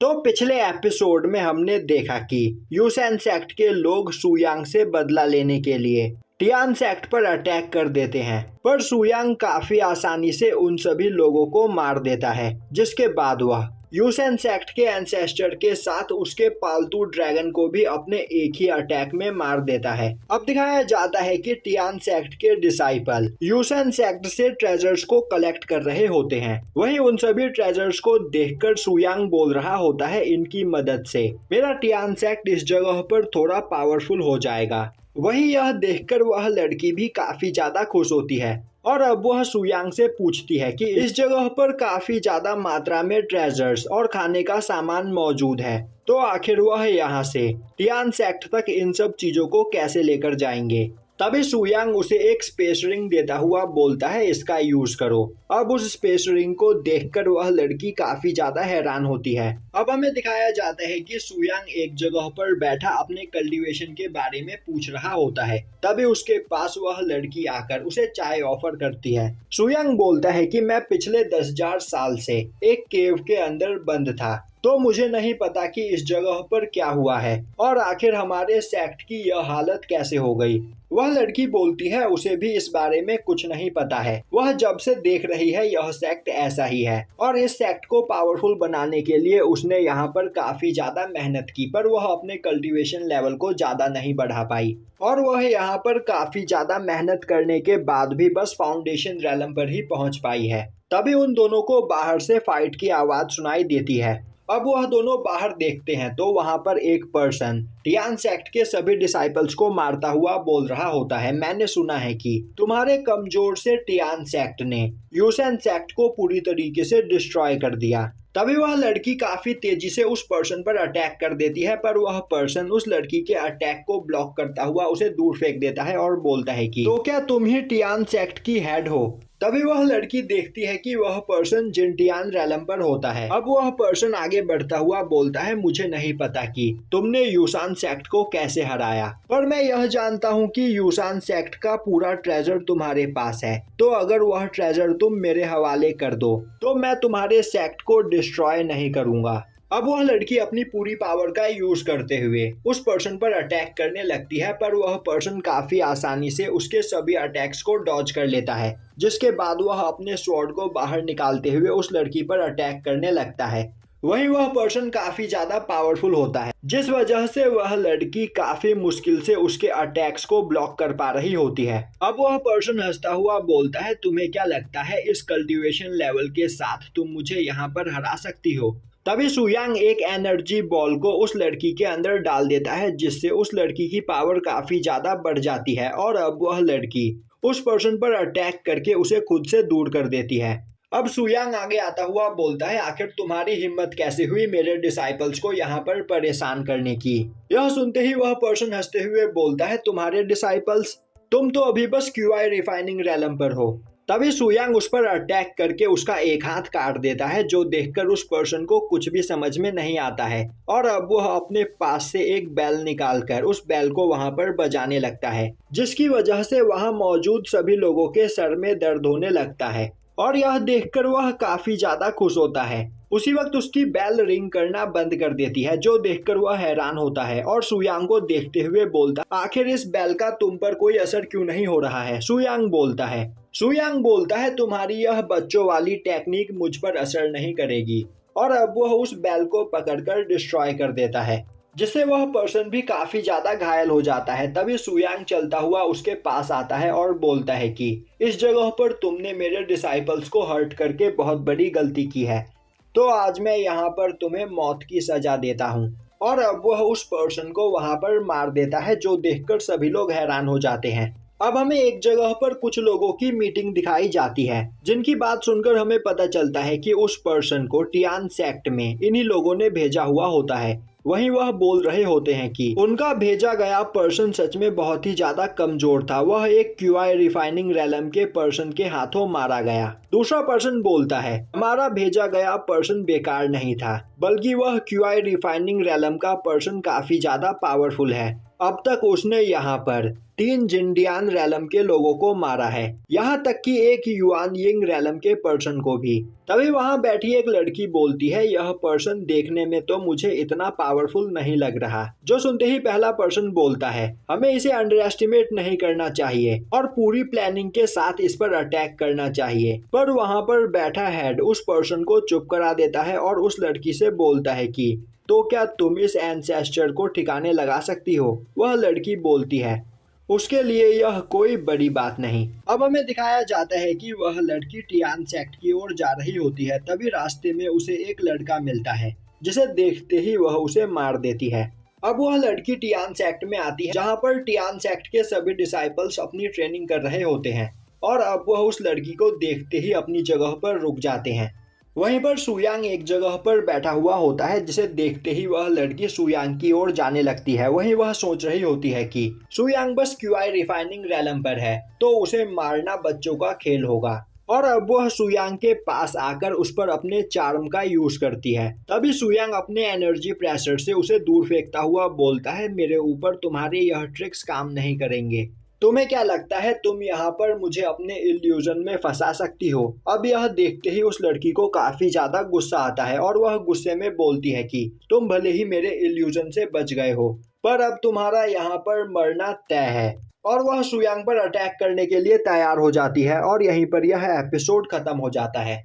तो पिछले एपिसोड में हमने देखा कि यूसेन सेक्ट के लोग सुयांग से बदला लेने के लिए टियान सेक्ट पर अटैक कर देते हैं, पर सुयांग काफी आसानी से उन सभी लोगों को मार देता है, जिसके बाद वह यूसेन सेक्ट के एंसेस्टर के साथ उसके पालतू ड्रैगन को भी अपने एक ही अटैक में मार देता है। अब दिखाया जाता है कि टियान सेक्ट के डिसाइपल यूसेन सेक्ट से ट्रेजर्स को कलेक्ट कर रहे होते हैं। वहीं उन सभी ट्रेजर्स को देखकर सुयांग बोल रहा होता है, इनकी मदद से मेरा टियान सेक्ट इस जगह पर थोड़ा पावरफुल हो जाएगा। वहीं यह देखकर वह लड़की भी काफी ज्यादा खुश होती है और अब वह सुयांग से पूछती है कि इस जगह पर काफी ज्यादा मात्रा में ट्रेजर्स और खाने का सामान मौजूद है, तो आखिर वह यहाँ से टियान सेक्ट तक इन सब चीजों को कैसे लेकर जाएंगे। तभी सुयांग उसे एक स्पेस रिंग देता हुआ बोलता है, इसका यूज करो। अब उस स्पेस रिंग को देखकर वह लड़की काफी ज्यादा हैरान होती है। अब हमें दिखाया जाता है कि सुयांग एक जगह पर बैठा अपने कल्टीवेशन के बारे में पूछ रहा होता है। तभी उसके पास वह लड़की आकर उसे चाय ऑफर करती है। सुयांग बोलता है कि मैं पिछले 10,000 साल से एक केव के अंदर बंद था, तो मुझे नहीं पता कि इस जगह पर क्या हुआ है और आखिर हमारे सेक्ट की यह हालत कैसे हो गई। वह लड़की बोलती है उसे भी इस बारे में कुछ नहीं पता है। वह जब से देख रही है यह सेक्ट ऐसा ही है और इस सेक्ट को पावरफुल बनाने के लिए उसने यहाँ पर काफी ज्यादा मेहनत की, पर वह अपने कल्टीवेशन लेवल को ज्यादा नहीं बढ़ा पाई और वह यहाँ पर काफी ज्यादा मेहनत करने के बाद भी बस फाउंडेशन रैलम पर ही पहुँच पाई है। तभी उन दोनों को बाहर से फाइट की आवाज सुनाई देती है। अब वह दोनों बाहर देखते हैं तो वहां पर एक पर्सन टियान सेक्ट के सभी डिसाइपल्स को मारता हुआ बोल रहा होता है, मैंने सुना है कि तुम्हारे कमजोर से टियान सेक्ट ने यूसेन सेक्ट को पूरी तरीके से डिस्ट्रॉय कर दिया। तभी वह लड़की काफी तेजी से उस पर्सन पर अटैक कर देती है, पर वह पर्सन उस लड़की के अटैक को ब्लॉक करता हुआ उसे दूर फेंक देता है और बोलता है कि तो क्या तुम ही टियान सेक्ट की हेड हो। तभी वह लड़की देखती है कि वह पर्सन जिनटियान रैलम पर होता है। अब वह पर्सन आगे बढ़ता हुआ बोलता है, मुझे नहीं पता कि तुमने यूसान सेक्ट को कैसे हराया, पर मैं यह जानता हूँ कि यूसान सेक्ट का पूरा ट्रेजर तुम्हारे पास है, तो अगर वह ट्रेजर तुम मेरे हवाले कर दो तो मैं तुम्हारे सेक्ट को डिस्ट्रॉय नहीं करूँगा। अब वह लड़की अपनी पूरी पावर का यूज करते हुए उस पर्सन पर अटैक करने लगती है, पर वह पर्सन काफी आसानी से उसके सभी अटैक्स को डॉज कर लेता है, जिसके बाद वह अपने स्वॉर्ड को बाहर निकालते हुए उस लड़की पर अटैक करने लगता है। वहीं वह पर्सन काफी ज्यादा पावरफुल होता है, जिस वजह से वह लड़की काफी मुश्किल से उसके अटैक्स को ब्लॉक कर पा रही होती है। अब वह पर्सन हंसता हुआ बोलता है, तुम्हें क्या लगता है इस कल्टीवेशन लेवल के साथ तुम मुझे यहाँ पर हरा सकती हो। तभी सुयांग एक एनर्जी बॉल को उस लड़की के अंदर डाल देता है, जिससे उस लड़की की पावर काफी ज्यादा बढ़ जाती है और अब वह लड़की उस पर्सन पर अटैक करके उसे खुद से दूर कर देती है। अब सुयांग आगे आता हुआ बोलता है, आखिर तुम्हारी हिम्मत कैसे हुई मेरे डिसाइपल्स को यहाँ पर परेशान करने की। यह सुनते ही वह पर्सन हंसते हुए बोलता है, तुम्हारे डिसाइपल्स, तुम तो अभी बस क्यूआई रिफाइनिंग रैलम पर हो। तभी सुयांग उस पर अटैक करके उसका एक हाथ काट देता है, जो देखकर उस पर्सन को कुछ भी समझ में नहीं आता है और अब वह अपने पास से एक बेल निकालकर उस बेल को वहां पर बजाने लगता है, जिसकी वजह से वहां मौजूद सभी लोगों के सर में दर्द होने लगता है और यह देखकर वह काफी ज्यादा खुश होता है। उसी वक्त उसकी बेल रिंग करना बंद कर देती है, जो देखकर वह हैरान होता है और सुयांग को देखते हुए बोलता, आखिर इस बेल का तुम पर कोई असर क्यों नहीं हो रहा है। सुयांग बोलता है तुम्हारी यह बच्चों वाली टेक्निक मुझ पर असर नहीं करेगी और अब वह उस बेल को पकड़कर डिस्ट्रॉय कर देता है, जिससे वह पर्सन भी काफी ज्यादा घायल हो जाता है। तभी सुयांग चलता हुआ उसके पास आता है और बोलता है कि इस जगह पर तुमने मेरे डिसाइपल्स को हर्ट करके बहुत बड़ी गलती की है, तो आज मैं यहाँ पर तुम्हें मौत की सजा देता हूँ। और अब वह उस पर्सन को वहां पर मार देता है, जो देखकर सभी लोग हैरान हो जाते हैं। अब हमें एक जगह पर कुछ लोगों की मीटिंग दिखाई जाती है, जिनकी बात सुनकर हमें पता चलता है कि उस पर्सन को टियान सेक्ट में इन्हीं लोगों ने भेजा हुआ होता है। वहीं वह बोल रहे होते हैं कि उनका भेजा गया पर्सन सच में बहुत ही ज्यादा कमजोर था, वह एक क्यूआई रिफाइनिंग रैलम के पर्सन के हाथों मारा गया। दूसरा पर्सन बोलता है, हमारा भेजा गया पर्सन बेकार नहीं था, बल्कि वह क्यूआई रिफाइनिंग रैलम का पर्सन काफी ज्यादा पावरफुल है। अब तक उसने यहाँ पर 3 जिंडियान रैलम के लोगों को मारा है, यहाँ तक कि एक युआन यिंग रैलम के पर्सन को भी। तभी वहाँ बैठी एक लड़की बोलती है, यह पर्सन देखने में तो मुझे इतना पावरफुल नहीं लग रहा। जो सुनते ही पहला पर्सन बोलता है, हमें इसे अंडर एस्टिमेट नहीं करना चाहिए और पूरी प्लानिंग के साथ इस पर अटैक करना चाहिए। पर वहाँ पर बैठा हेड उस पर्सन को चुप करा देता है और उस लड़की से बोलता है कि तो क्या तुम इस एंसेस्टर को ठिकाने लगा सकती हो? वह लड़की बोलती है, उसके लिए यह कोई बड़ी बात नहीं। अब हमें दिखाया जाता है कि वह लड़की टियान सेक्ट की ओर जा रही होती है। तभी रास्ते में उसे एक लड़का मिलता है, जिसे देखते ही वह उसे मार देती है। अब वह लड़की टियान सेक्ट में आती है, जहाँ पर टियान सेक्ट के सभी डिसाइपल्स अपनी ट्रेनिंग कर रहे होते हैं और अब वह उस लड़की को देखते ही अपनी जगह पर रुक जाते हैं। वहीं पर सुयांग एक जगह पर बैठा हुआ होता है, जिसे देखते ही वह लड़की सुयांग की ओर जाने लगती है। वहीं वह सोच रही होती है कि सुयांग बस क्यूआई रिफाइनिंग रैलम पर है, तो उसे मारना बच्चों का खेल होगा। और अब वह सुयांग के पास आकर उस पर अपने चार्म का यूज करती है। तभी सुयांग अपने एनर्जी प्रेशर से उसे दूर फेंकता हुआ बोलता है, मेरे ऊपर तुम्हारे यह ट्रिक्स काम नहीं करेंगे। तुम्हें क्या लगता है तुम यहाँ पर मुझे अपने इल्यूजन में फंसा सकती हो? अब यह देखते ही उस लड़की को काफी ज्यादा गुस्सा आता है और वह गुस्से में बोलती है कि तुम भले ही मेरे इल्यूजन से बच गए हो, पर अब तुम्हारा यहाँ पर मरना तय है। और वह सुयांग पर अटैक करने के लिए तैयार हो जाती है और यहीं पर यह एपिसोड खत्म हो जाता है।